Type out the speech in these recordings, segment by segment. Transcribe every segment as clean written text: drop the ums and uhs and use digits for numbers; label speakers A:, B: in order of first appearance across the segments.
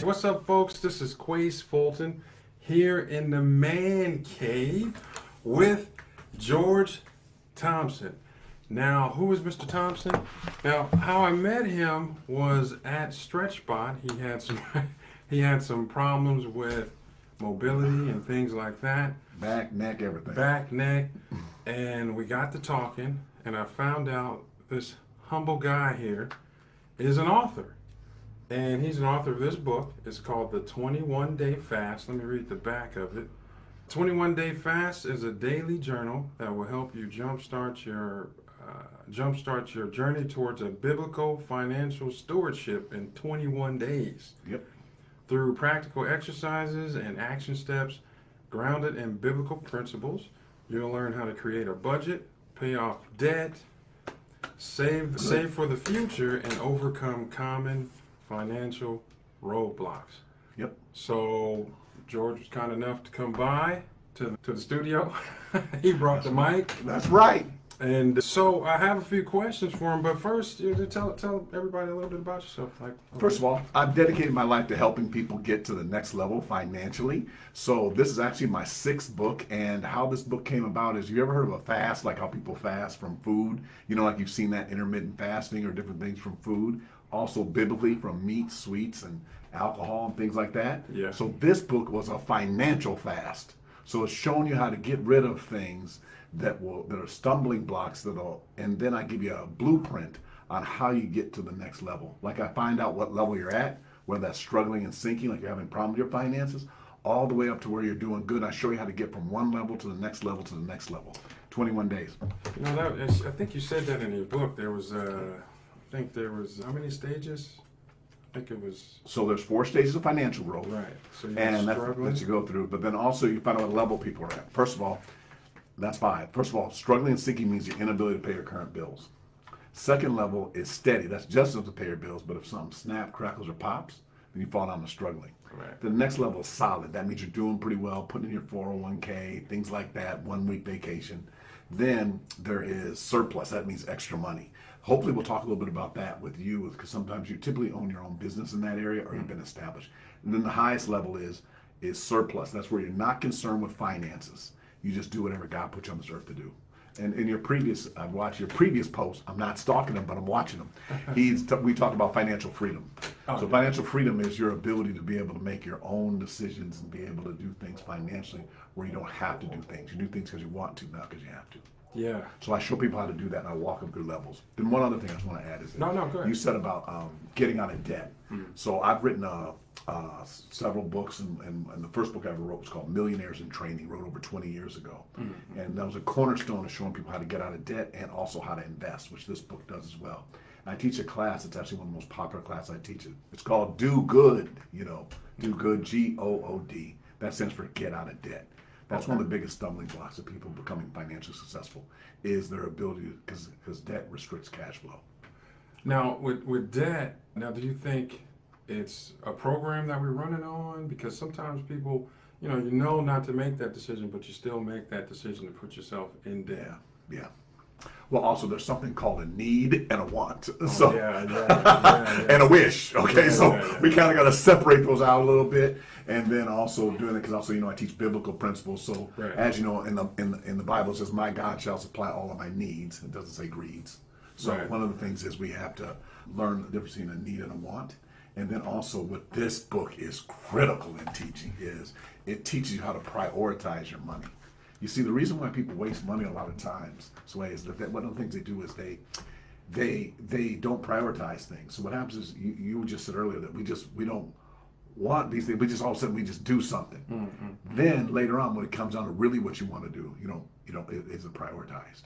A: What's up, folks? This is Kwesi Fulton here in the man cave with George Thompson. Now, who is Mr. Thompson? Now, how I met him was at StretchBot. He had some problems with mobility and things like that.
B: Back, neck, everything.
A: Back, neck, and we got to talking, and I found out this humble guy here is an author. And he's an author of this book. It's called The 21 Day Fast. Let me read the back of it. 21 Day Fast is a daily journal that will help you jumpstart your journey towards a biblical financial stewardship in 21 days.
B: Yep.
A: Through practical exercises and action steps grounded in biblical principles, you'll learn how to create a budget, pay off debt, save for the future, and overcome common financial roadblocks.
B: Yep.
A: So George was kind enough to come by to the studio. He brought the mic.
B: That's right.
A: And so I have a few questions for him, but first, tell everybody a little bit about yourself.
B: First of all, I've dedicated my life to helping people get to the next level financially. So this is actually my 6th book, and how this book came about is, you ever heard of a fast, like how people fast from food? You know, like you've seen that intermittent fasting or different things from food. Also biblically from meat, sweets, and alcohol and things like that.
A: Yeah.
B: So this book was a financial fast. So it's showing you how to get rid of things that are stumbling blocks and then I give you a blueprint on how you get to the next level. Like I find out what level you're at, whether that's struggling and sinking, like you're having problems with your finances, all the way up to where you're doing good. I show you how to get from one level to the next level to the next level. 21 days.
A: You know, I think you said that in your book. There was how many stages? I think it was.
B: So there's 4 stages of financial growth.
A: Right. So
B: And that you go through. But then also you find out what level people are at. First of all, that's 5. First of all, struggling and sinking means your inability to pay your current bills. Second level is steady. That's just enough to pay your bills. But if something snaps, crackles, or pops, then you fall down to struggling.
A: Right.
B: The next level is solid. That means you're doing pretty well, putting in your 401k, things like that, 1-week vacation. Then there is surplus. That means extra money. Hopefully we'll talk a little bit about that with you, because sometimes you typically own your own business in that area or you've been established. And then the highest level is surplus. That's where you're not concerned with finances. You just do whatever God put you on this earth to do. And in I've watched your previous post. I'm not stalking them, but I'm watching them. We talk about financial freedom. Financial freedom is your ability to be able to make your own decisions and be able to do things financially where you don't have to do things. You do things because you want to, not because you have to.
A: Yeah.
B: So I show people how to do that, and I walk them through levels. Then one other thing I just want to add is that
A: go ahead.
B: You said about getting out of debt. So I've written several books, and the first book I ever wrote was called Millionaires in Training, wrote over 20 years ago. And that was a cornerstone of showing people how to get out of debt and also how to invest, which this book does as well. And I teach a class. It's actually one of the most popular classes I teach. It's called Do Good, Do Good, Good. That stands for get out of debt. That's one of the biggest stumbling blocks of people becoming financially successful, is their ability, because debt restricts cash flow.
A: Now, with debt, do you think it's a program that we're running on? Because sometimes people, you know not to make that decision, but you still make that decision to put yourself in debt.
B: Yeah. Well, also there's something called a need and a want, and a wish. Okay, we kind of got to separate those out a little bit, and then also doing it because also I teach biblical principles. So as you know, in the Bible it says, "My God shall supply all of my needs." It doesn't say greeds. So one of the things is we have to learn the difference between a need and a want. And then also what this book is critical in teaching is it teaches you how to prioritize your money. You see, the reason why people waste money a lot of times is that one of the things they do is they don't prioritize things. So what happens is you just said earlier that we don't want these things. We just all of a sudden we just do something. Mm-hmm. Then later on, when it comes down to really what you want to do, it isn't prioritized.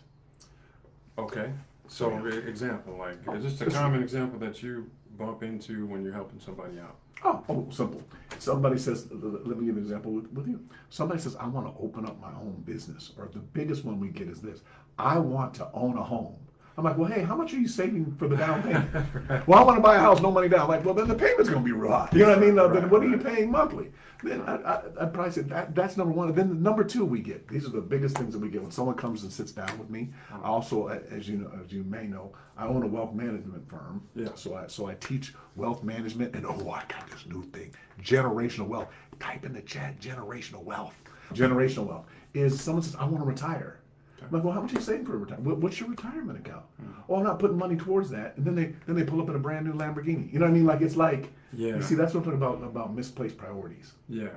A: Okay. So example, like is this a common example that you bump into when you're helping somebody out?
B: Oh, simple. Somebody says, let me give an example with you. Somebody says, I want to open up my own business. Or the biggest one we get is this: I want to own a home, I'm like, well, hey, how much are you saving for the down payment? Well, I want to buy a house, no money down. I'm like, well, then the payment's going to be real high. You know what I mean? Then what are you paying monthly? Then I'd probably say that's number one. And then the number two we get. These are the biggest things that we get when someone comes and sits down with me. I also, as you may know, I own a wealth management firm.
A: Yeah.
B: So I teach wealth management, and I got this new thing, generational wealth. Type in the chat, generational wealth. Generational wealth is someone says, I want to retire. I'm like, well, how much are you saving for retirement? What's your retirement account? Oh, I'm not putting money towards that. And then they pull up in a brand new Lamborghini. You know what I mean? Like, it's like, you see, that's what I'm talking about misplaced priorities.
A: Yeah.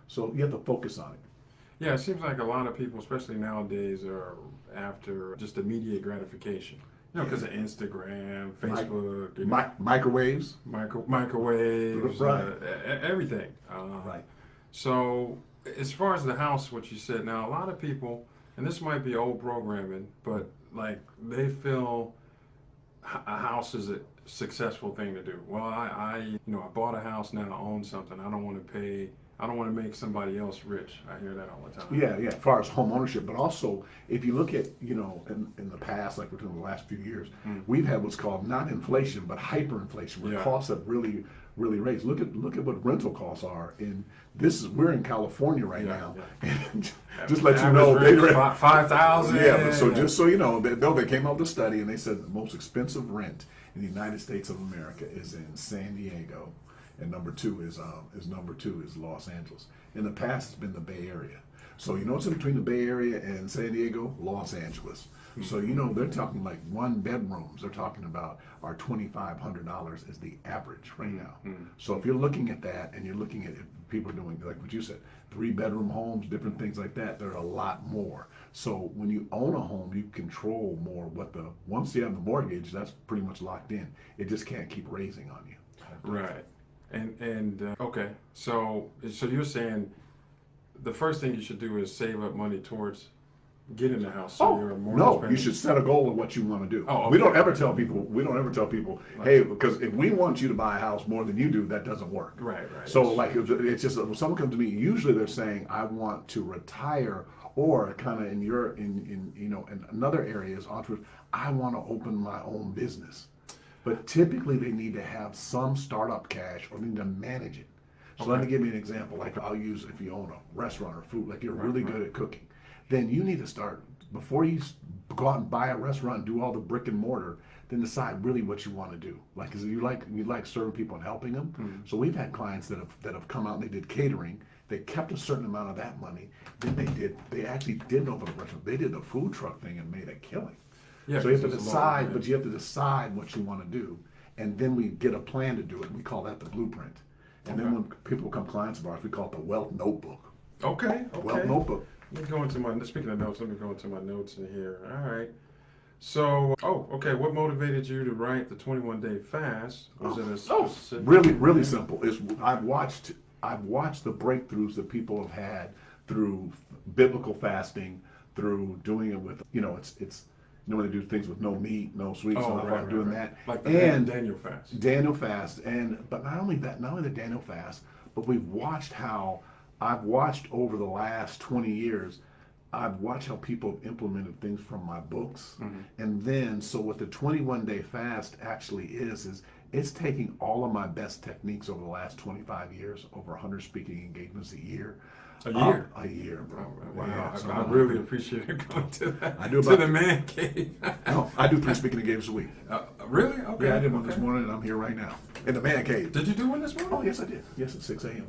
B: So you have to focus on it.
A: Yeah, it seems like a lot of people, especially nowadays, are after just immediate gratification. Because of Instagram, Facebook,
B: microwaves,
A: microwaves,
B: right.
A: Everything.
B: Right.
A: So, as far as the house, what you said, now a lot of people, and this might be old programming, but like they feel a house is a successful thing to do. Well, I bought a house now, I own something. I don't want to make somebody else rich. I hear that all the time.
B: Yeah. As far as home ownership, but also if you look at, in the past, like we're doing the last few years, we've had what's called not inflation, but hyperinflation, where costs have really raised. Look at what rental costs are we're in California right now. And just let you know,
A: they're 5,000.
B: Yeah, but so just so you know, they came out with a study and they said the most expensive rent in the United States of America is in San Diego, and number two is Los Angeles. In the past, it's been the Bay Area. So what's in between the Bay Area and San Diego? Los Angeles. So they're talking like one bedrooms. They're talking about our $2,500 is the average right now. So if you're looking at that and you're looking at people doing like what you said, 3-bedroom homes, different things like that, there are a lot more. So when you own a home, you control more once you have the mortgage, that's pretty much locked in. It just can't keep raising on you.
A: Right. And okay, so you're saying the first thing you should do is save up money towards getting the house. So you're more
B: no, you should set a goal of what you want to do.
A: Oh, okay.
B: We don't ever tell people, hey, because if we want you to buy a house more than you do, that doesn't work.
A: Right.
B: So like it's just when someone comes to me, usually they're saying, I want to retire, or kind of in another areas, I want to open my own business. But typically they need to have some startup cash or they need to manage it. So let me give you an example. Like I'll use if you own a restaurant or food, like you're really good at cooking, then you need to start, before you go out and buy a restaurant and do all the brick and mortar, then decide really what you want to do. Like, cause you like serving people and helping them. So we've had clients that have come out and they did catering. They kept a certain amount of that money. Then they actually didn't open a restaurant. They did the food truck thing and made a killing.
A: Yeah,
B: so you have to decide, but you have to decide what you want to do, and then we get a plan to do it. And we call that the blueprint. And then when people become clients of ours, we call it the wealth notebook.
A: Okay.
B: Wealth notebook.
A: Let me go into speaking of notes, let me go into my notes in here. All right. So, okay. What motivated you to write the 21-day fast? Was it a specific?
B: Really simple. I've watched the breakthroughs that people have had through biblical fasting, through doing it with it's when they do things with no meat, no sweets, doing that.
A: Like the Daniel fast.
B: Daniel fast, but not only the Daniel fast, but I've watched over the last 20 years, I've watched how people have implemented things from my books. And then, so what the 21-day fast actually is it's taking all of my best techniques over the last 25 years, over 100 speaking engagements a year.
A: A year?
B: A year, bro.
A: Wow.
B: Yeah, so
A: I really appreciate you going to that.
B: I do
A: to the man cave.
B: No, I do 3 speaking engagements a week.
A: Really? Okay.
B: Yeah, I did one this morning, and I'm here right now in the man cave.
A: Did you do one this morning?
B: Oh, yes, I did. Yes, at 6 a.m.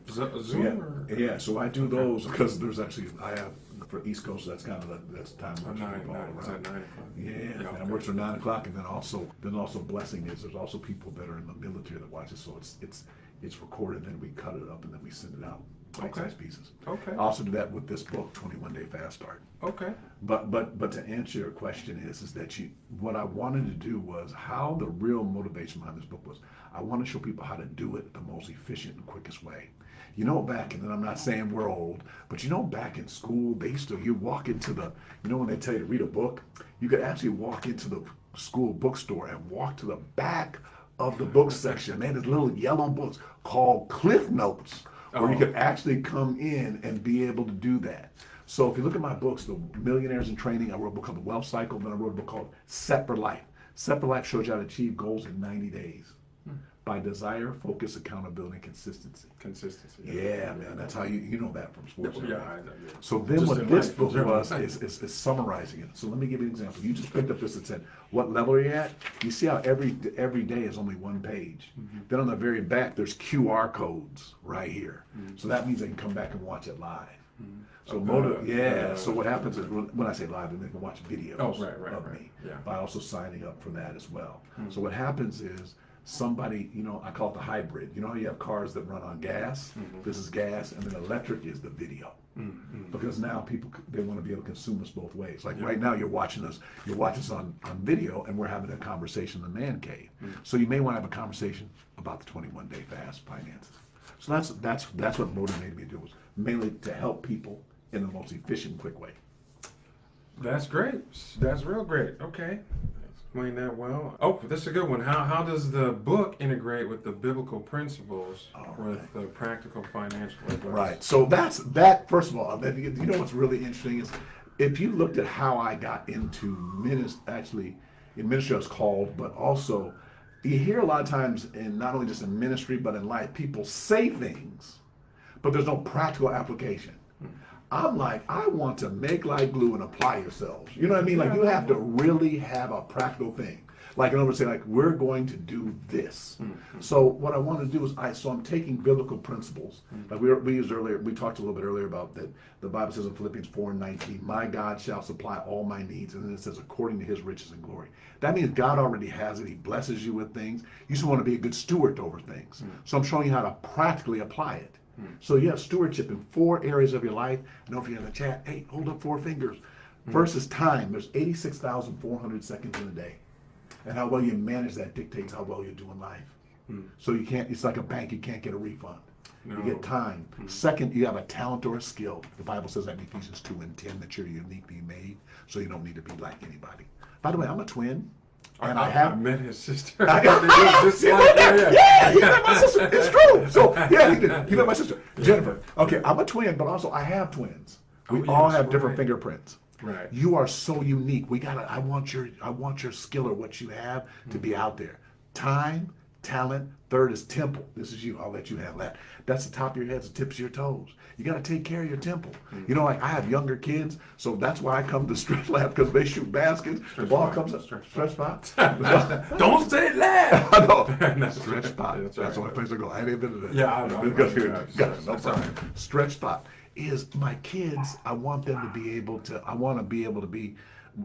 A: Zoom?
B: Yeah, so I do those because there's actually, I have for East Coast, that's kind of that's time works all around.
A: Is that 9 o'clock?
B: Yeah, and it works for 9 o'clock, and then also blessing is there's also people that are in the military that watch it, so it's recorded, then we cut it up, and then we send it out. Bite-sized pieces.
A: Okay.
B: I also do that with this book, 21-Day Fast Start.
A: Okay.
B: But to answer your question is that what I wanted to do was how the real motivation behind this book was I want to show people how to do it the most efficient and quickest way. Back, and then I'm not saying we're old, but back in school, you walk into when they tell you to read a book, you could actually walk into the school bookstore and walk to the back of the book section. They had these little yellow books called Cliff Notes, where you could actually come in and be able to do that. So if you look at my books, The Millionaires in Training, I wrote a book called The Wealth Cycle, then I wrote a book called Set for Life. Set for Life shows you how to achieve goals in 90 days by desire, focus, accountability, and consistency.
A: Consistency.
B: Yeah, man, that's how you know that from sports.
A: Yeah,
B: So then
A: Just
B: what
A: in
B: this
A: life,
B: book
A: general.
B: was is summarizing it. So let me give you an example. You just picked up this and said, what level are you at? You see how every day is only one page. Then on the very back, there's QR codes right here. So that means they can come back and watch it live. So so what happens is when I say live, then they can watch videos of me.
A: Yeah.
B: By also signing up for that as well. So what happens is somebody, I call it the hybrid. You know how you have cars that run on gas? This is gas, and then electric is the video. Because now people, they want to be able to consume us both ways. Like right now you're watching us on video, and we're having a conversation in the man cave. So you may want to have a conversation about the 21-day fast finances. So that's what motivated me to do, was mainly to help people in the most efficient, quick way.
A: That's great. That's real great. Okay. Explain that well. Oh, this is a good one. How does the book integrate with the biblical principles with the practical financial advice?
B: Right. So that. First of all, you know what's really interesting is if you looked at how I got into ministry, I was called, but also you hear a lot of times in not only just in ministry but in life, people say things, but there's no practical application. I'm like, I want to make like glue and apply yourselves. You know what I mean? Like you have to really have a practical thing. Like in other words, say like, we're going to do this. So what I want to do is I'm taking biblical principles. Like we used earlier, we talked a little bit earlier about that the Bible says in Philippians 4:19, my God shall supply all my needs. And then it says, according to his riches and glory. That means God already has it. He blesses you with things. You just want to be a good steward over things. So I'm showing you how to practically apply it. So you have stewardship in 4 areas of your life. I know if you're in the chat, hey, hold up 4 fingers. First is time. There's 86,400 seconds in a day. And how well you manage that dictates how well you do in life. So you can't, it's like a bank, you can't get a refund. No. You get time. Second, you have a talent or a skill. The Bible says that in Ephesians 2:10 that you're uniquely made, so you don't need to be like anybody. By the way, I'm a twin. And I
A: met his sister.
B: Yeah, you met my sister. It's true. So yeah, you met my sister, Jennifer. Okay, I'm a twin, but also I have twins. We all have different fingerprints.
A: Right.
B: You are so unique. I want your skill or what you have to be out there. Time, talent. Third is temple. This is you. I'll let you have that. That's the top of your head, the tips of your toes. You got to take care of your temple. You know, like I have younger kids, so that's why I come to Stretch Lab, because they shoot baskets. The ball comes up. Stretch spot.
A: Don't say it loud.
B: I know. Stretch spot. That's the only place I go. I ain't been to that.
A: Yeah, I know.
B: No problem. Stretch spot is my kids. I want them to be able to be,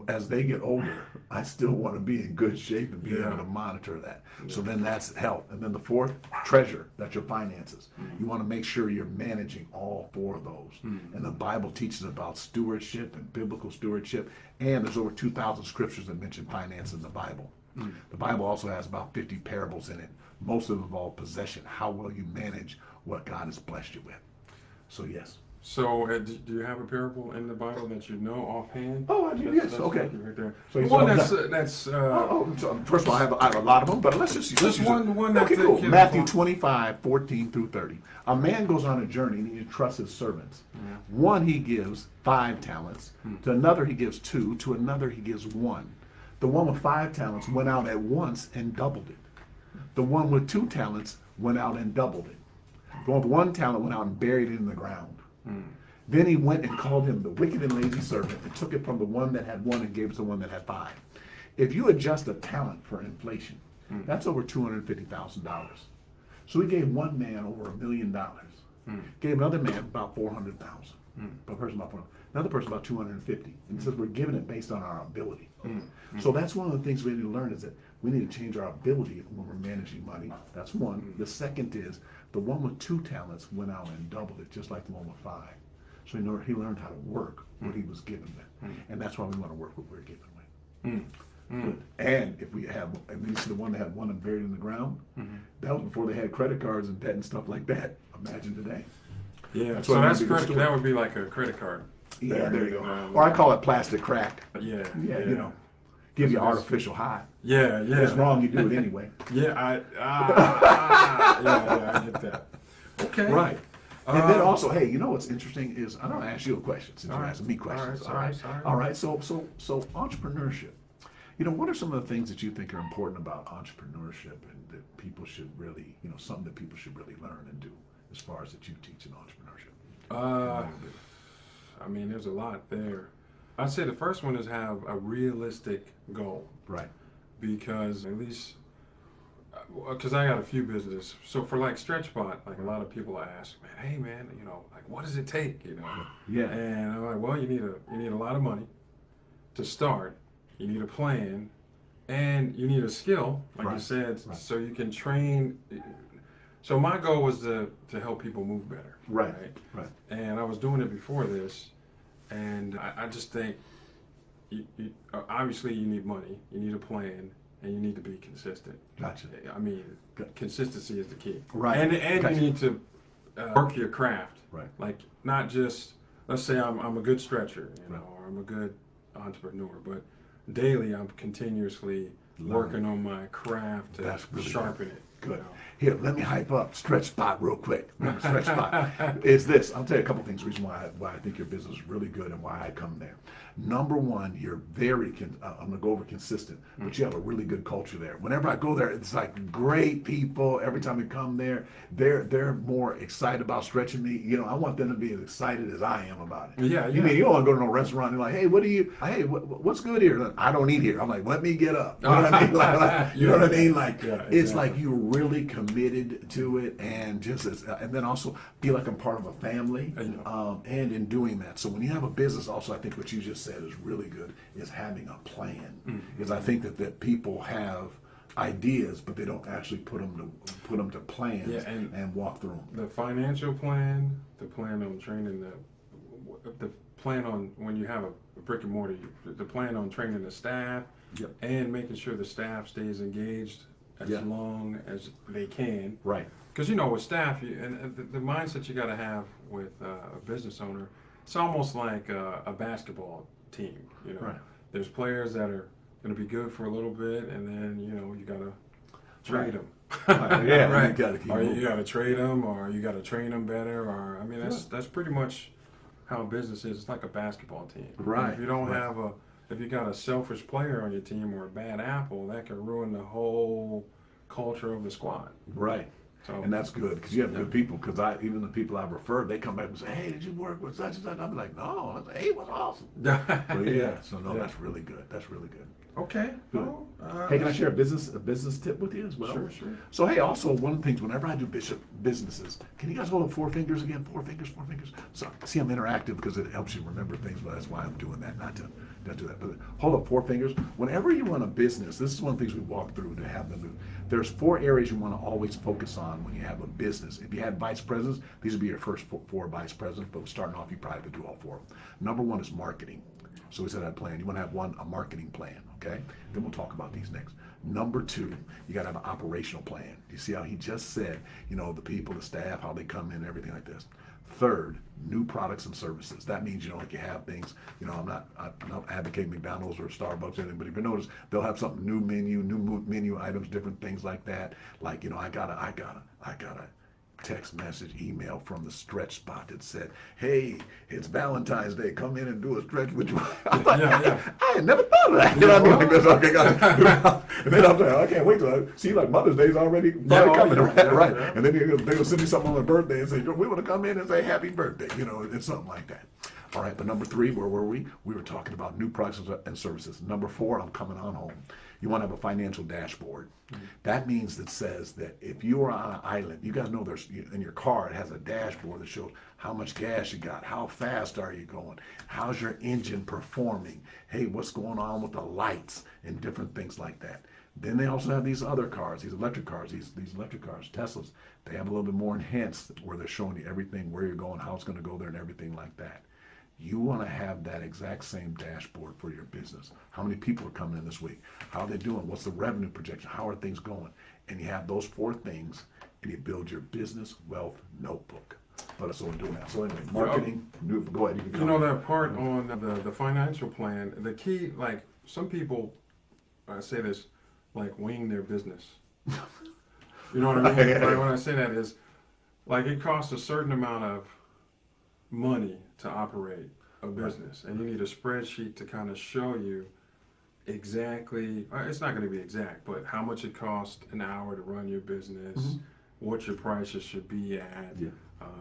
B: as they get older, I still want to be in good shape and be able to monitor that. So then that's health. And then the fourth, treasure. That's your finances. You want to make sure you're managing all 4 of those. And the Bible teaches about stewardship and biblical stewardship. And there's over 2,000 scriptures that mention finance in the Bible. The Bible also has about 50 parables in it. Most of them involve possession, how well you manage what God has blessed you with. So yes.
A: So, do you have a parable in the Bible that you know offhand?
B: Oh, I do. Yes. Okay.
A: Right there.
B: So
A: one
B: that's. So first of all, I have a lot of them, but let's just use
A: one.
B: Okay, cool. Matthew 25:14-30. A man goes on a journey and he trusts his servants. One he gives 5 talents. To another he gives 2. To another he gives 1. The one with 5 talents went out at once and doubled it. The one with 2 talents went out and doubled it. The one with 1 talent went out and buried it in the ground. Then he went and called him the wicked and lazy servant and took it from the one that had 1 and gave it to the one that had 5. If you adjust a talent for inflation, that's over $250,000. So he gave one man over $1 million. Gave another man about $400,000. Another person about $250,000. And it says we're giving it based on our ability. So that's one of the things we need to learn, is that we need to change our ability when we're managing money. That's one. The second is the one with 2 talents went out and doubled it, just like the one with 5. So he learned how to work what he was given with. And that's why we want to work what we're given with. Good. And if you see the one that had 1 and buried in the ground, that was before they had credit cards and debt and stuff like that. Imagine today.
A: Yeah, that would be like a credit card.
B: Yeah, there you go. Or I call it plastic crack.
A: Yeah.
B: You know, give you artificial high.
A: Yeah.
B: It's wrong, you do it anyway.
A: I get that. Okay.
B: Right. And then also, hey, you know what's interesting is I'm going to ask you a question since you're asking me questions.
A: All right.
B: All right. So entrepreneurship. You know, what are some of the things that you think are important about entrepreneurship and that people should really, you know, something that people should really learn and do as far as that you teach in entrepreneurship?
A: I mean, there's a lot there. I'd say the first one is have a realistic goal.
B: Right.
A: Because at least, because I got a few businesses. So for like StretchBot, like a lot of people ask, man, hey man, you know, like what does it take, you know?
B: Yeah.
A: And I'm like, well, you need a lot of money to start. You need a plan, and you need a skill, like you said, so you can train. So my goal was to help people move better.
B: Right.
A: And I was doing it before this, and I just think, obviously you need money, you need a plan, and you need to be consistent.
B: Gotcha.
A: I mean, consistency is the key.
B: Right.
A: And
B: Gotcha.
A: you need to work your craft.
B: Right.
A: Like not just, let's say I'm a good stretcher, you know, or I'm a good entrepreneur, but daily I'm continuously working on my craft to sharpen it.
B: Good.
A: You know?
B: Here, let me hype up StretchBot real quick. StretchBot is this. I'll tell you a couple things. Reason why I think your business is really good and why I come there. Number one, you're very. I'm gonna go over consistent, but you have a really good culture there. Whenever I go there, it's like great people. Every time we come there, they're more excited about stretching me. You know, I want them to be as excited as I am about it.
A: Yeah.
B: You mean you don't want to go to no restaurant and like, hey, what's good here? Like, I don't eat here. I'm like, let me get up. You know what I mean? Like, you know what I mean? Like, it's like you're really committed to it, and just and then also feel like I'm part of a family. And in doing that, so when you have a business, also I think what you just said is really good, is having a plan. Because I think that people have ideas, but they don't actually put them to plans and walk through them.
A: The financial plan, the plan on training the plan on when you have a brick and mortar, the plan on training the staff, and making sure the staff stays engaged as long as they can.
B: Right.
A: Because you know, with staff, and the mindset you got to have with a business owner, it's almost like a basketball team. You know, there's players that are going to be good for a little bit, and then you know you got to trade them.
B: You got to keep
A: or you got to trade them, or you got to train them better. Or I mean, that's pretty much how business is. It's like a basketball team.
B: Right.
A: If you don't have if you got a selfish player on your team or a bad apple, that can ruin the whole culture of the squad.
B: Right.
A: So,
B: and that's good because you have good people. Because even the people I've referred, they come back and say, "Hey, did you work with such and such?" I'm like, "No." I say, "Hey, it was awesome." So that's really good. That's really good.
A: Okay.
B: Good.
A: Well,
B: Hey, can I share a business tip with you as well?
A: Sure.
B: So hey, also one of the things whenever I do businesses, can you guys hold up 4 fingers again? 4 fingers. So see, I'm interactive because it helps you remember things, but that's why I'm doing that. Not to do that, but hold up 4 fingers. Whenever you run a business, this is one of the things we walk through to have them do. There's 4 areas you want to always focus on when you have a business. If you had vice presidents, these would be your first 4 vice presidents, but starting off, you probably have to do all 4 of them. Number 1 is marketing. So we said that plan. You want to have a marketing plan, okay? Then we'll talk about these next. Number 2, you got to have an operational plan. You see how he just said, you know, the people, the staff, how they come in, everything like this. Third, new products and services. That means, you know, like you have things, you know, I'm not advocating McDonald's or Starbucks or anything, but if you notice, they'll have something, new menu items, different things like that. Like, you know, I got a text message, email from the StretchBot that said, "Hey, it's Valentine's Day. Come in and do a stretch with you." I'm like, I had never thought of that. You know what I mean? Like this, okay, got it. And then I'm like, I can't wait till I see like Mother's Day's already coming, right? And then they'll send me something on my birthday and say, "We want to come in and say happy birthday." You know, it's something like that. All right, but number 3, where were we? We were talking about new products and services. Number 4, I'm coming on home. You want to have a financial dashboard. That means that says that if you are on an island, you guys know there's in your car, it has a dashboard that shows how much gas you got, how fast are you going, how's your engine performing, hey, what's going on with the lights and different things like that. Then they also have these other cars, these electric cars, Teslas. They have a little bit more enhanced where they're showing you everything, where you're going, how it's going to go there and everything like that. You want to have that exact same dashboard for your business. How many people are coming in this week? How are they doing? What's the revenue projection? How are things going? And you have those 4 things, and you build your business wealth notebook. But so we're doing that. So anyway, marketing. Go ahead.
A: You know that part on the financial plan. The key, like some people, I say this, like wing their business. You know what I mean? Like when I say that is, like it costs a certain amount of money to operate a business, and you need a spreadsheet to kind of show you exactly, it's not going to be exact, but how much it costs an hour to run your business, what your prices should be at,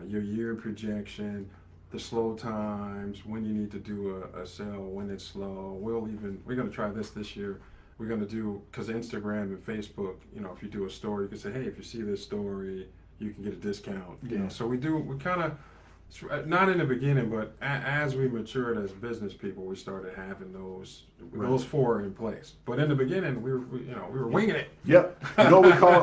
A: your year projection, the slow times, when you need to do a sale, when it's slow. We're going to try this year. We're going to do, because Instagram and Facebook, if you do a story, you can say, hey, if you see this story, you can get a discount. So we kind of, not in the beginning, but as we matured as business people, we started having those four in place. But in the beginning, we were winging it.
B: Yep. You know what we call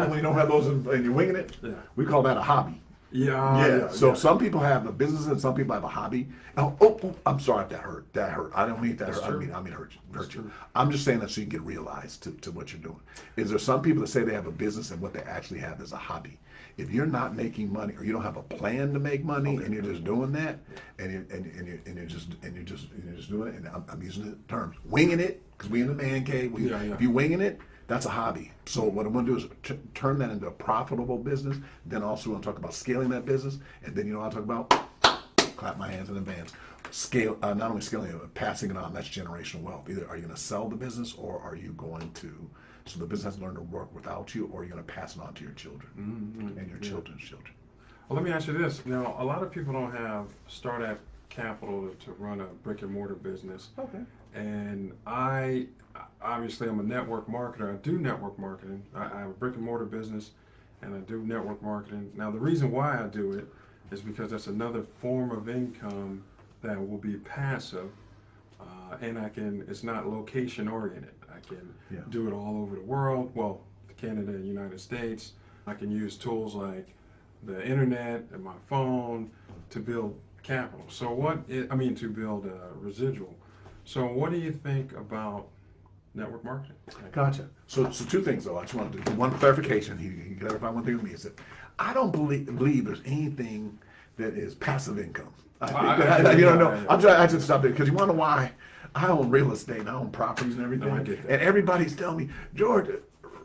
B: it? When you don't have those and you're winging it? Yeah. We call that a hobby. So some people have a business and some people have a hobby. Oh, I'm sorry if that hurt. That hurt. I don't mean that hurt. I mean hurt you. I'm just saying that so you can get realized to what you're doing. Is there some people that say they have a business and what they actually have is a hobby? If you're not making money or you don't have a plan to make money and you're just doing that and you're just doing it, and I'm using the term winging it because we in the man cave. If you're winging it, that's a hobby. So what I'm going to do is turn that into a profitable business. Then also we're going to talk about scaling that business. And then I'll talk about, clap my hands in advance, scale, not only scaling it, but passing it on. That's generational wealth. Either are you going to sell the business or are you going to, so the business has to learn to work without you, or you're going to pass it on to your children and your children's children.
A: Well, let me ask you this. Now, a lot of people don't have startup capital to run a brick and mortar business.
B: Okay.
A: And obviously, I'm a network marketer. I do network marketing. I have a brick and mortar business, and I do network marketing. Now, the reason why I do it is because that's another form of income that will be passive, and it's not location oriented. I can do it all over the world. Well, Canada and United States. I can use tools like the internet and my phone to build capital. To build a residual. So what do you think about network marketing?
B: Gotcha. So two things though. I just wanted to do one clarification. He clarified one thing with me. Is that I don't believe there's anything that is passive income. I just stop there because you want to know why? I own real estate and I own properties and everything.
A: No, I get that.
B: And everybody's telling me, George,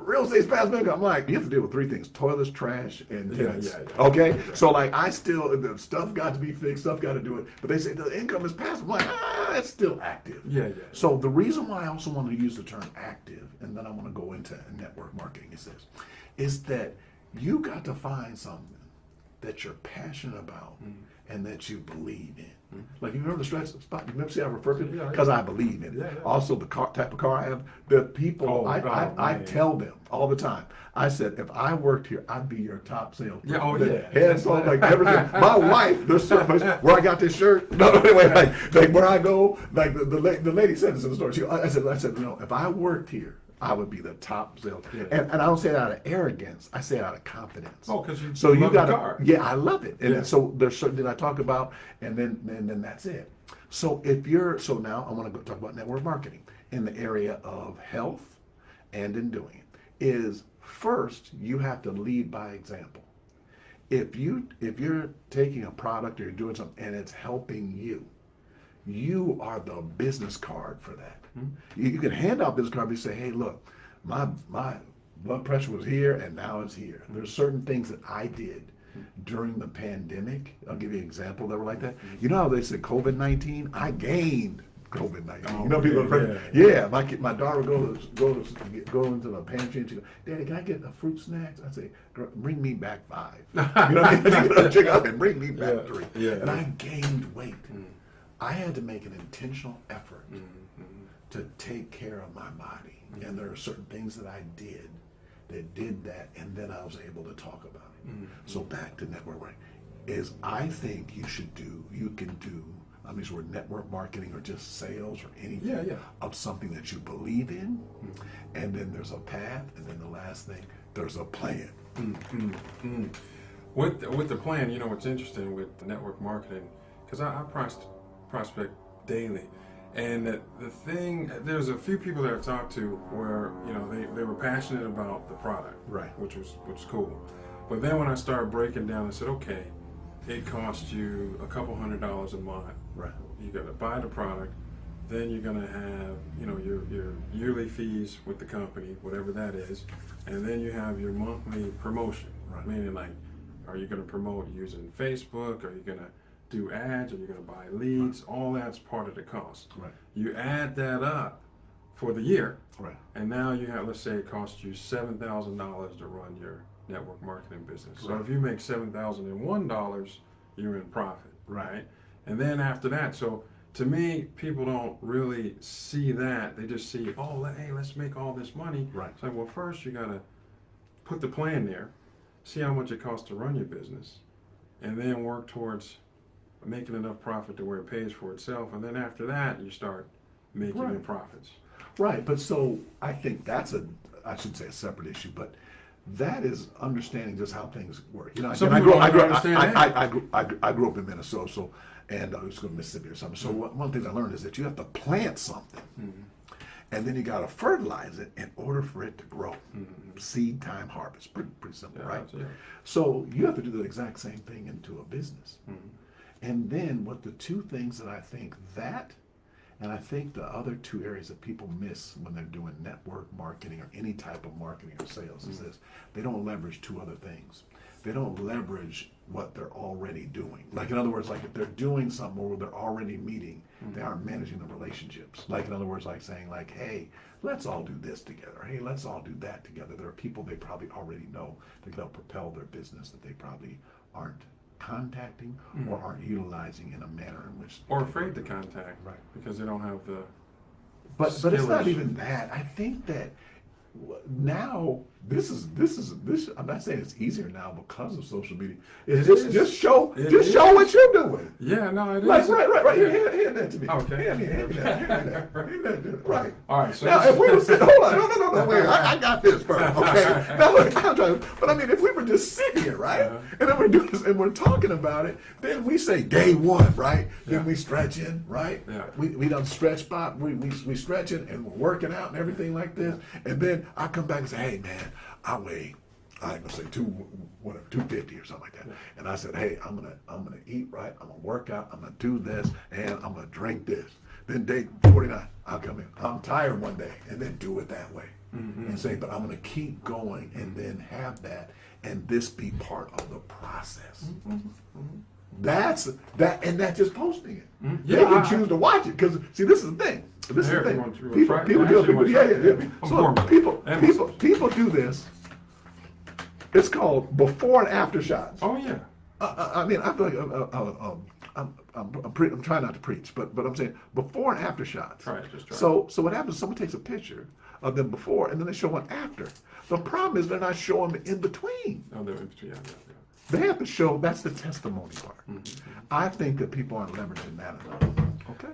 B: real estate's passive income. I'm like, you have to deal with three things: toilets, trash, and tenants. Okay? Yeah. So like the stuff got to be fixed, stuff got to do it. But they say the income is passive. I'm like, it's still active.
A: Yeah.
B: So the reason why I also want to use the term active, and then I want to go into network marketing, is that you got to find something that you're passionate about and that you believe in. Like, you remember the stretch spot? You remember, see, I refer to it? Because I believe in it. Also, the type of car I have, the people, I tell them all the time. I said, if I worked here, I'd be your top salesman. Head, so like everything. My wife, there's so much, where I got this shirt. No, anyway, like where I go, like the lady said this in the store. I said, if I worked here, I would be the top salesman. And I don't say it out of arrogance. I say it out of confidence.
A: Oh, because you love the car.
B: Yeah, I love it. And so there's certain that I talk about, and then that's it. So now I want to go talk about network marketing in the area of health and in doing it. Is first you have to lead by example. If you're taking a product or you're doing something and it's helping you are the business card for that. You can hand out business card and say, hey, look, my blood pressure was here and now it's here. There's certain things that I did during the pandemic. I'll give you an example that were like that. You know how they said COVID-19? I gained COVID-19. People my daughter would go into the pantry and she go, Daddy, can I get the fruit snacks? I say, girl, bring me back 5. You know what I mean? Check out and bring me back 3. And I gained weight. I had to make an intentional effort to take care of my body. And there are certain things that I did that, and then I was able to talk about it. So back to network marketing, is I think you can do, I mean, word network marketing or just sales or anything of something that you believe in, and then there's a path, and then the last thing, there's a plan.
A: With the plan, what's interesting with network marketing, because I prospect daily. And the thing, there's a few people that I've talked to where, they were passionate about the product, which was cool. But then when I started breaking down, I said, okay, it costs you a couple $100 a month. You got to buy the product, then you're going to have, your yearly fees with the company, whatever that is, and then you have your monthly promotion, meaning like Are you going to promote using Facebook? Are you going to do ads? Are you going to buy leads? All that's part of the cost.
B: Right.
A: You add that up for the year,
B: Right.
A: and now you have, let's say it costs you $7,000 to run your network marketing business. So
B: Right.
A: if you make $7,001, you're in profit,
B: Right.
A: right? And then after that, so to me, people don't really see that. They just see, oh, hey, let's make all this money.
B: Right.
A: It's like, well, first you got to put the plan there, see how much it costs to run your business, and then work towards making enough profit to where it pays for itself. And then after that, you start making
B: Right.
A: your profits.
B: Right, but so I think that's I should say a separate issue, but that is understanding just how things work. You know,
A: Some
B: again,
A: people don't
B: I
A: understand
B: grew up in Minnesota, so, and I was going to Mississippi or something. So one of the things I learned is that you have to plant something, and then you got to fertilize it in order for it to grow. Seed time, harvest, pretty simple,
A: Yeah,
B: right?
A: yeah.
B: So you have to do the exact same thing into a business. And then what the two things that I think that, and I think the other two areas that people miss when they're doing network marketing or any type of marketing or sales is this: they don't leverage two other things. They don't leverage what they're already doing. Like, in other words, like if they're doing something or they're already meeting, they aren't managing the relationships. Like, in other words, like saying like, hey, let's all do this together. Hey, let's all do that together. There are people they probably already know that they'll propel their business that they probably aren't contacting or aren't utilizing in a manner in which
A: Or afraid to contact,
B: Right.
A: because they don't have the.
B: But it's not
A: skill
B: even that. I think that now this. I'm not saying it's easier now because of social media. It's just show what you're doing.
A: Yeah, no, it is.
B: Like, right. Hand that to me.
A: Okay.
B: Hand me that. Right.
A: All right. So
B: Now,
A: this
B: if we were sitting, hold on, no, wait, I got this first, okay? Now, look, I'm trying, but I mean, if we were just sitting here, right, and then we're doing this, and we're talking about it, then we say day one, right? Then we stretch in, right?
A: Yeah.
B: We done stretch spot, we stretching, and we're working out and everything like this, and then I come back and say, hey, man, I weigh, I ain't gonna say 250 or something like that. And I said, hey, I'm gonna eat right, I'm gonna work out, I'm gonna do this, and I'm gonna drink this. Then day 49, I'll come in. I'm tired one day, and then do it that way. And say, but I'm gonna keep going, and then have that, and this be part of the process. That's that, and that's just posting it. They can choose to watch it because see, this is the thing. This
A: Here,
B: is the
A: you
B: thing.
A: want to
B: People,
A: try-
B: people
A: I
B: do
A: actually want to try it. I'm
B: So
A: warm.
B: people do this. It's called before and after shots.
A: Oh yeah.
B: I mean, I feel like I'm trying not to preach, but I'm saying before and after shots.
A: Try it, just try
B: So what happens? Someone takes a picture of them before, and then they show one after. The problem is they're not showing the in between.
A: Oh, they're in between. Yeah.
B: They have to show. That's the testimony part. I think that people aren't leveraging that enough. Okay.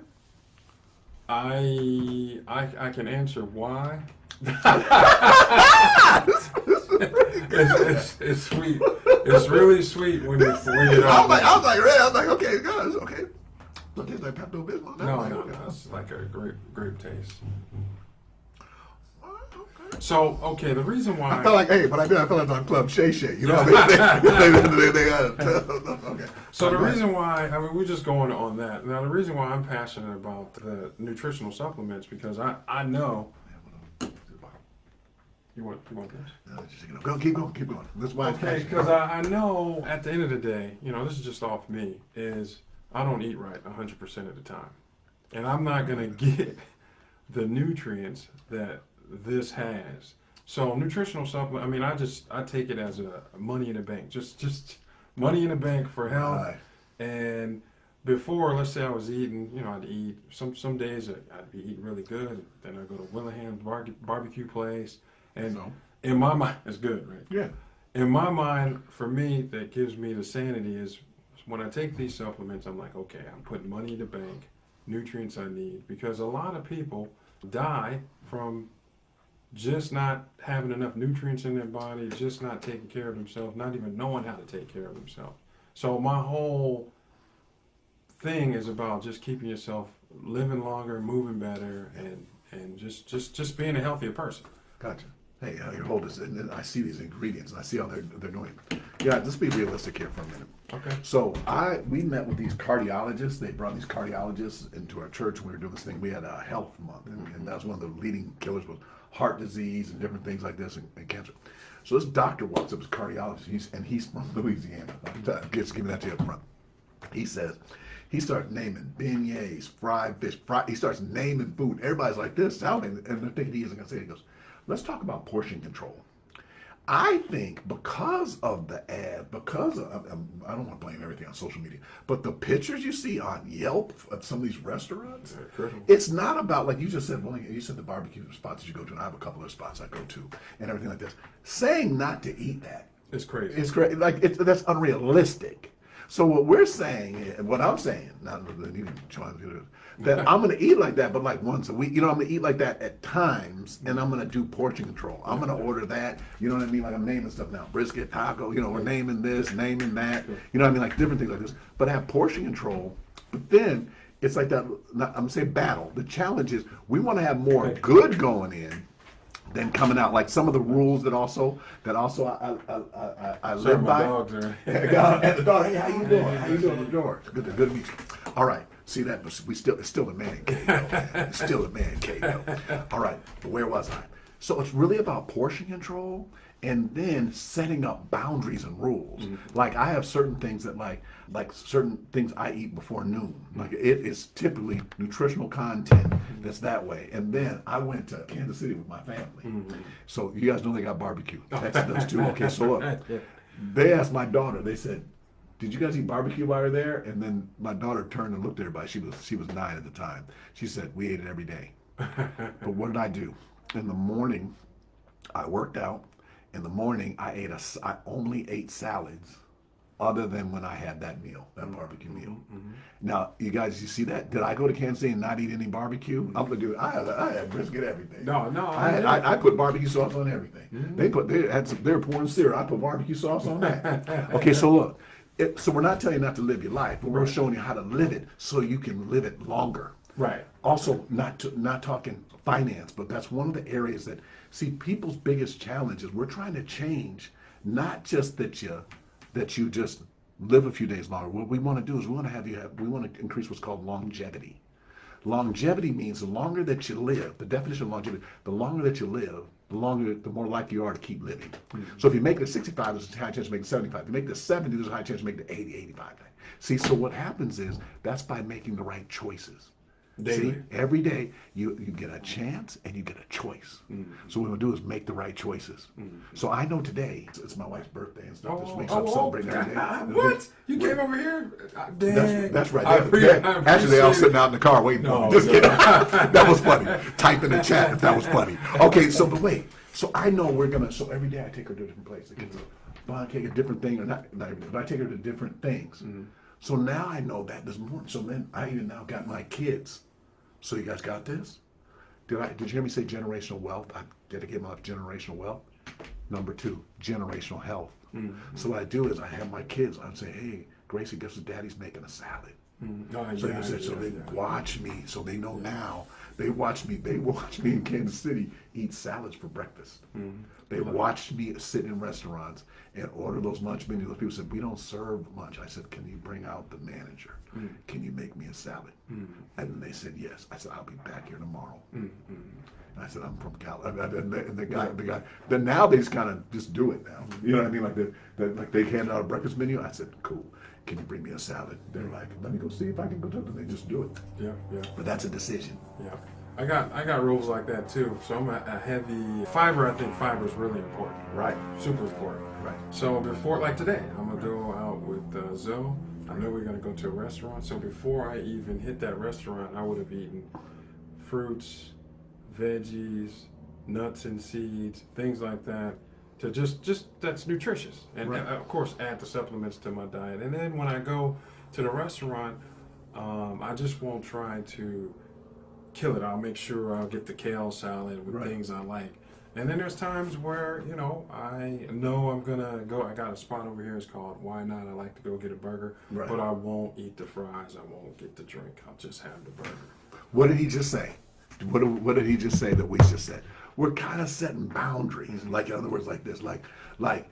A: I can answer why. It's sweet. It's really sweet when you don't.
B: I was like, okay, guys, okay. So it tastes like Pepto Bismol.
A: No, it's like a grape taste. So okay, the reason why
B: I felt like, hey, but I felt like I was on Club Shay Shay. You know what I mean? Okay.
A: So the reason why, I mean, we're just going on that. Now, the reason why I'm passionate about the nutritional supplements because I know. You want this?
B: No, just, go, keep going. That's why.
A: Okay, because I know at the end of the day, this is just off me, is I don't eat right 100% of the time. And I'm not going to get the nutrients that this has. So nutritional supplement, I mean, I take it as a money in the bank, just money in the bank for health.
B: Right.
A: And before, let's say I was eating, I'd eat, some days I'd be eating really good. Then I go to Willingham's barbecue place. And in my mind, it's good, right?
B: Yeah.
A: In my mind, for me, that gives me the sanity is when I take these supplements, I'm like, okay, I'm putting money in the bank, nutrients I need. Because a lot of people die from just not having enough nutrients in their body, just not taking care of themselves, not even knowing how to take care of themselves. So my whole thing is about just keeping yourself living longer, moving better, and just being a healthier person.
B: Gotcha. Hey, here, hold this. And then I see these ingredients, and I see how they're doing. Yeah, just be realistic here for a minute.
A: Okay.
B: So we met with these cardiologists. They brought these cardiologists into our church when we were doing this thing. We had a health month, and that was one of the leading killers was heart disease and different things like this and cancer. So this doctor walks up, his cardiologist, he's from Louisiana. Just giving that to you up front. He says, he starts naming beignets, fried fish, he starts naming food. Everybody's like this, sounding, and they're thinking he isn't going to say it. He goes, let's talk about portion control. I think because of the ad, because of, I don't want to blame everything on social media, but the pictures you see on Yelp of some of these restaurants, it's not about, like you just said, well, you said the barbecue spots that you go to, and I have a couple of spots I go to, and everything like this. Saying not to eat that,
A: it's crazy.
B: it's crazy. Like, that's unrealistic. So what we're saying, what I'm saying, not that I'm going to eat like that, but like once a week. I'm going to eat like that at times, and I'm going to do portion control. I'm going to order that. You know what I mean? Like I'm naming stuff now. Brisket, taco. We're naming this, naming that. You know what I mean? Like different things like this. But I have portion control. But then it's like that. I'm going to say battle. The challenge is we want to have more good going in than coming out. Like some of the rules that also I live by.
A: Dogs are...
B: And the dog, hey, how you doing? How you doing, the dog? Good to meet you. All right. See that? But it's still a man cave, though, man. It's still a man cave, though. All right. But where was I? So it's really about portion control and then setting up boundaries and rules. Mm-hmm. Like I have certain things that like certain things I eat before noon. Like it is typically nutritional content that's that way. And then I went to Kansas City with my family. Mm-hmm. So you guys know they got barbecue. Texas does too. Okay, so look, they asked my daughter, they said, did you guys eat barbecue while you were there? And then my daughter turned and looked at everybody. She was 9 at the time. She said, we ate it every day. But what did I do? In the morning, I worked out. In the morning, I only ate salads other than when I had that meal, that barbecue meal. Mm-hmm. Now, you guys, you see that? Did I go to Kansas City and not eat any barbecue? I'm gonna do it. I had brisket, everything.
A: No.
B: I put barbecue sauce on everything. Mm-hmm. They were pouring syrup. I put barbecue sauce on that. Okay, so look. So we're not telling you not to live your life, but we're showing you how to live it so you can live it longer.
A: Right.
B: Also, not talking finance, but that's one of the areas that, see, people's biggest challenge is we're trying to change, not just that you just live a few days longer. What we want to do is we want to increase what's called longevity. Longevity means the longer that you live, the definition of longevity, the longer that you live, the more likely you are to keep living. Mm-hmm. So if you make it 65, there's a high chance to make it 75. If you make it 70, there's a high chance to make it 80, 85. See, so what happens is that's by making the right choices.
A: Daily.
B: See, every day you get a chance and you get a choice. Mm-hmm. So what we'll do is make the right choices. Mm-hmm. So I know today it's my wife's birthday and stuff this week, so I'm celebrating every day.
A: What? You came over here?
B: That's right. Actually, they all sitting out in the car waiting for me. Just kidding. That was funny. Type in the chat if that was funny. Okay, so but wait. So I know so every day I take her to a different place. I get a bun cake, a different thing, or not every day, but I take her to different things. Mm-hmm. So now I know that this morning. So then I even now got my kids. So you guys got this? Did you hear me say generational wealth? I dedicate my life to generational wealth. Number 2, generational health. Mm-hmm. So what I do is I have my kids. I'd say, hey, Gracie, guess what? Daddy's making a salad. Mm-hmm. So they watch me. So they know now. They watch me in Kansas City eat salads for breakfast. Mm-hmm. They watched me sit in restaurants and order those lunch menus. Those people said, we don't serve lunch. I said, can you bring out the manager? Mm-hmm. Can you make me a salad? Mm-hmm. And they said, yes. I said, I'll be back here tomorrow. Mm-hmm. And I said, I'm from California. And the guy, then now they just kind of just do it now. You know what I mean? Like they handed out a breakfast menu. I said, cool. Can you bring me a salad? They're like, let me go see if I can go to them. They just do it. Yeah. But that's a decision.
A: Yeah. I got rules like that too. So I'm a heavy fiber. I think fiber is really important.
B: Right.
A: Super important.
B: Right.
A: So before, like today, I'm gonna go out with Zoe. I know we're gonna go to a restaurant. So before I even hit that restaurant, I would have eaten fruits, veggies, nuts and seeds, things like that. To just that's nutritious, and of course add the supplements to my diet. And then when I go to the restaurant, I just won't try to kill it. I'll make sure I'll get the kale salad with things I like. And then there's times where, I know I'm gonna go. I got a spot over here. It's called Why Not. I like to go get a burger, but I won't eat the fries. I won't get the drink. I'll just have the burger.
B: What did he just say? What did he just say that we just said? We're kind of setting boundaries. Like, in other words, like this, like when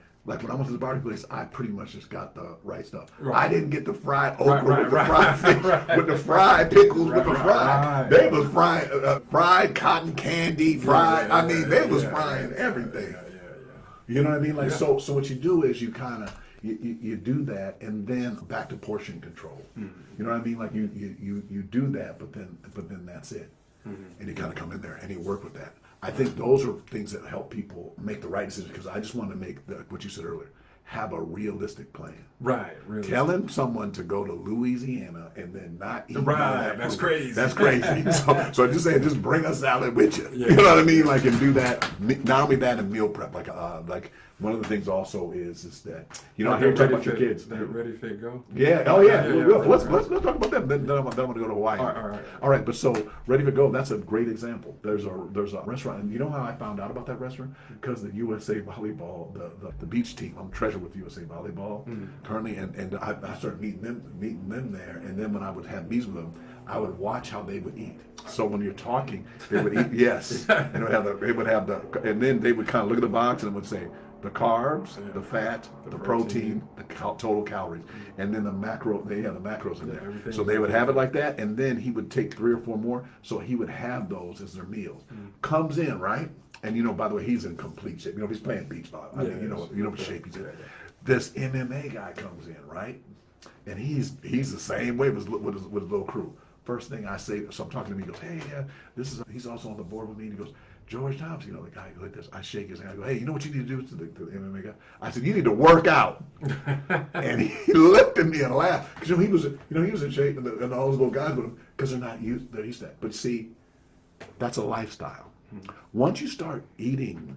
B: I went to the barbecue place, I pretty much just got the right stuff. Right. I didn't get the fried okra with the fried fish, with the fried pickles, with the fried. They was fried cotton candy, fried. I mean, they was frying everything. You know what I mean? Like,
A: Yeah.
B: so what you do is you kind of, you do that, and then back to portion control. You know what I mean? Like you do that, but then that's it. And you kind of come in there and you work with that. I think those are things that help people make the right decision, because I just want to make what you said earlier, have a realistic plan.
A: Right. Really.
B: Telling someone to go to Louisiana and then not eat.
A: Right, that's crazy.
B: That's crazy. so I just say, just bring a salad with you.
A: Yeah.
B: You know what I mean? Like, and do that. Not only that, and meal prep. Like one of the things also is that, you know, I hear you talk about your kids.
A: They're ready, fit, go.
B: Yeah. Oh yeah.
A: Yeah.
B: Let's talk about that. Then I'm going to go to Hawaii. All right. But so ready to go. That's a great example. There's a restaurant, and you know how I found out about that restaurant? Because the USA Volleyball, the beach team. I'm treasured with USA Volleyball currently, and I started meeting them there. And then when I would have meetings with them, I would watch how they would eat. So when you're talking, they would eat. Yes. And they would have and then they would kind of look at the box and would say, the carbs, the fat, the protein, the total calories, and then the macro. They have the macros in there. So they would have it like that, and then he would take 3 or 4 more. So he would have those as their meals. Comes in, right? And you know, by the way, he's in complete shape. You know, he's playing beach volleyball. I mean, you know what shape he's in. This MMA guy comes in, right? And he's the same way with his little crew. First thing I say, so I'm talking to him. He goes, "Hey, yeah, he's also on the board with me." And he goes, "George Thompson, you know, the guy like this." I shake his hand. I go, "Hey, you know what you need to do to the MMA guy?" I said, "You need to work out." And he looked at me and laughed, because he was in shape, and all those little guys with him, because they're used to that. But see, that's a lifestyle. Once you start eating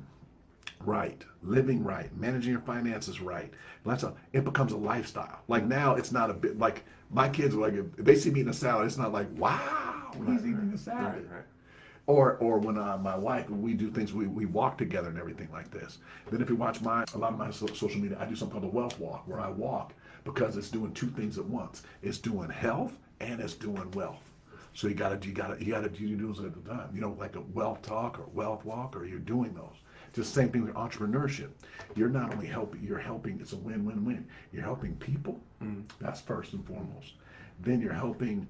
B: right, living right, managing your finances right, it becomes a lifestyle. Like now, it's not a bit like my kids are like, if they see me eating a salad, it's not like, wow, he's eating a salad.
A: Right.
B: Or when my wife, when we do things, we walk together and everything like this. Then if you watch a lot of my social media, I do something called the wealth walk, where I walk because it's doing 2 things at once. It's doing health and it's doing wealth. So you gotta do those at the time. You know, like a wealth talk or wealth walk, or you're doing those. Just same thing with entrepreneurship. You're not only helping, it's a win-win-win. You're helping people, that's first and foremost. Then you're helping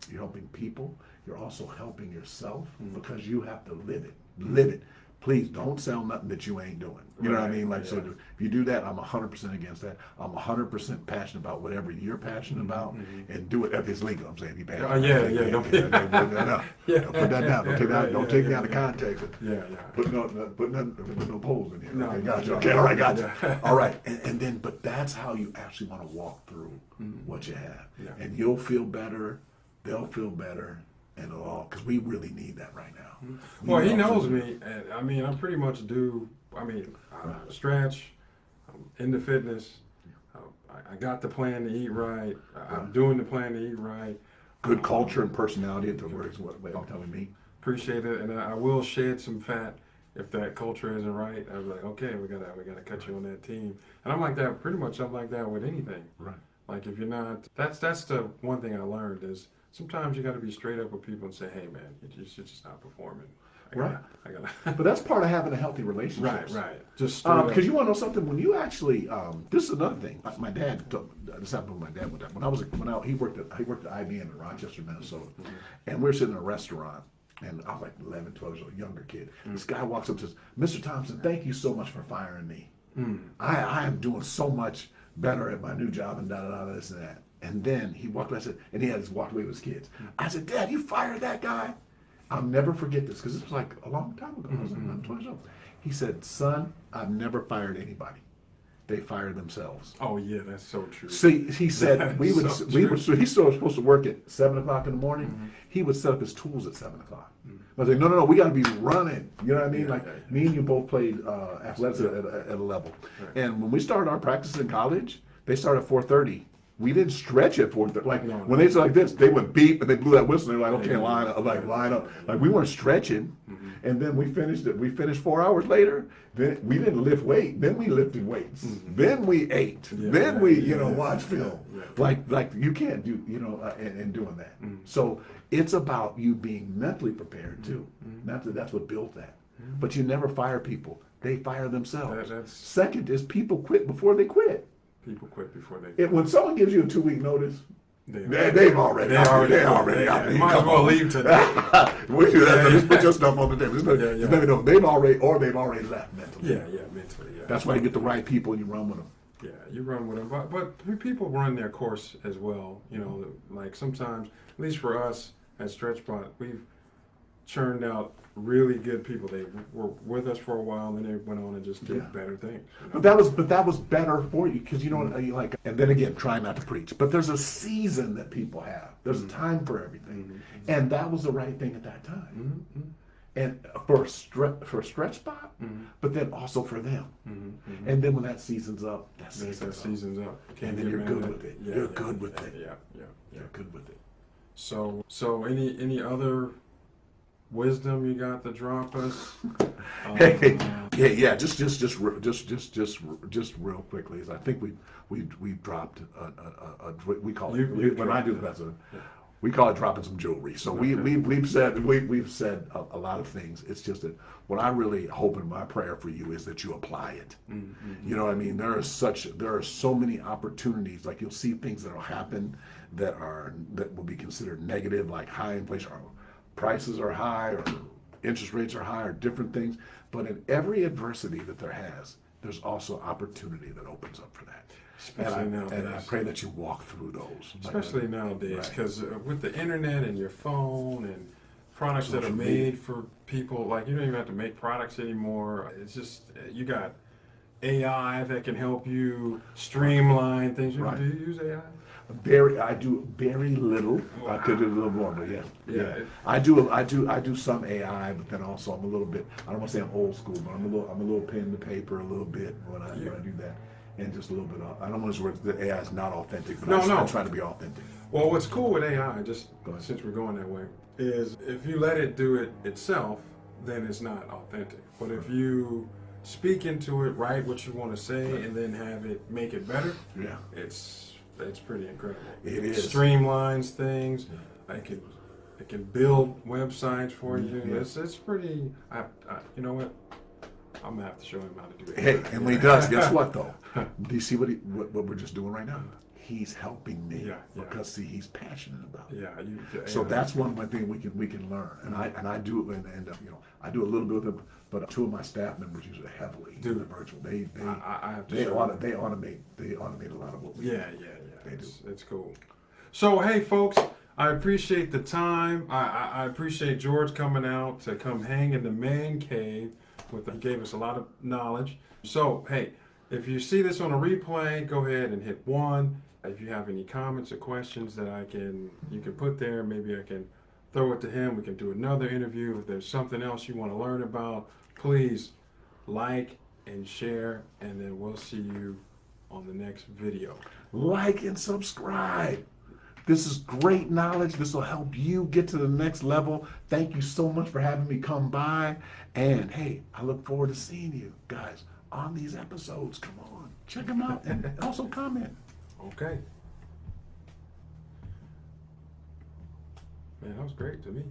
B: people. You're also helping yourself, because you have to live it. Please don't sell nothing that you ain't doing. You know what I mean? Like, so if you do that, I'm 100% against that. I'm 100% passionate about whatever you're passionate about, and do it. If it's legal, I'm saying, be passionate. Don't put that down. Don't take me out of context. Put no polls in here. Okay, gotcha. Okay, all right, gotcha. All right, and then, but that's how you actually want to walk through what you have, and you'll feel better. They'll feel better. And all, because we really need that right now.
A: Well, he knows me, and I mean, I pretty much do. I mean, I stretch, I'm into fitness. I got the plan to eat right. I'm doing the plan to eat right.
B: Good culture and personality at the word is what I'm telling me.
A: Appreciate it, and I will shed some fat if that culture isn't right. I'm like, okay, we gotta cut you on that team. And I'm like that. Pretty much, I'm like that with anything.
B: Right.
A: Like if you're not, that's the one thing I learned is. Sometimes you got to be straight up with people and say, "Hey, man, you're just not performing." I gotta.
B: But that's part of having a healthy relationship.
A: Right. Just
B: because you want to know something. When you actually, this is another thing. My dad. This happened with my dad one time. He worked at IBM in Rochester, Minnesota, and we were sitting in a restaurant. And I was like 11, 12 years old, younger kid. This guy walks up and says, "Mr. Thompson, thank you so much for firing me. I am doing so much better at my new job and this and that." And then he walked away, and he had just walked away with his kids. I said, "Dad, you fired that guy?" I'll never forget this, because this was like a long time ago. I was like 20 years old. He said, "Son, I've never fired anybody. They fire themselves."
A: Oh yeah, that's so true.
B: See, he said he's still supposed to work at 7:00 in the morning. He would set up his tools at 7:00. I was like, no, we got to be running. You know what I mean? Me and you both played athletics at a level. Right. And when we started our practice in college, they started at 4:30. We didn't stretch at 4:30. Like when they said like this, they would beep and they blew that whistle. They're like, "Okay, line up." Like we weren't stretching. And then we finished it. We finished 4 hours later. Then we didn't lift weight. Then we lifted weights. Then we ate. Then we watched film. Like you can't do and doing that. So it's about you being mentally prepared too. That's what built that. But you never fire people. They fire themselves. Second is people quit before they quit.
A: People quit before they quit.
B: When someone gives you a 2-week notice, They've already.
A: They already.
B: I mean,
A: might as well leave today.
B: We do that. Just put your stuff on the table. Just let me know they've already left mentally.
A: Yeah, mentally. Yeah.
B: That's why you get the right people and you run with them.
A: Yeah, you run with them, but people run their course as well. You know, like sometimes, at least for us at StretchBot, we've churned out really good people. They were with us for a while, and then they went on and just did better things. You know?
B: But that was better for you because you know you like. And then again, try not to preach. But there's a season that people have. There's a time for everything, and that was the right thing at that time. And for StretchBot, but then also for them. And then when that season's up, that season's up. And then you're good with it. You're good with it. You're good with it.
A: So any other wisdom you got to drop us?
B: Just real quickly. Is I think we've dropped we call it when I do that. We call it dropping some jewelry. So we've said a lot of things. It's just that what I really hope in my prayer for you is that you apply it. You know what I mean? There are so many opportunities. Like you'll see things that'll happen that will be considered negative, like high inflation, or prices are high, or interest rates are high, or different things. But in every adversity that there's also opportunity that opens up for that. And I pray that you walk through those.
A: Especially nowadays, because with the internet and your phone and products that are made for people, like you don't even have to make products anymore. It's just, you got AI that can help you streamline things. Do you use AI?
B: I do very little. I could do a little more, but yeah. I do some AI, but then also I'm a little bit. I don't want to say I'm old school, but I'm a little pen to paper a little bit when I do that, and just a little bit. I don't want to use the AI is not authentic, but I'm trying to be authentic.
A: Well, what's cool with AI, just since we're going that way, is if you let it do it itself, then it's not authentic. But if you speak into it, write what you want to say, and then have it make it better, it's pretty incredible.
B: It is.
A: Streamlines things. It can build websites for you. It's pretty. You know what? I'm gonna have to show him how to do it.
B: Hey, and when he does, guess what though? Do you see what we're just doing right now? He's helping me because see, he's passionate about it. So that's one thing we can learn, and I do it, and I do a little bit of it, but two of my staff members use it heavily. Do the virtual. They automate a lot of what we do. They do.
A: It's cool. So hey, folks, I appreciate the time. I appreciate George coming out to come hang in the man cave. He gave us a lot of knowledge. So hey, if you see this on a replay, go ahead and hit 1. If you have any comments or questions that you can put there, maybe I can throw it to him. We can do another interview. If there's something else you want to learn about, please like and share, and then we'll see you on the next video.
B: Like and subscribe. This is great knowledge. This will help you get to the next level. Thank you so much for having me come by. And hey, I look forward to seeing you guys on these episodes. Come on, check them out and also comment.
A: Okay. Man, that was great to me.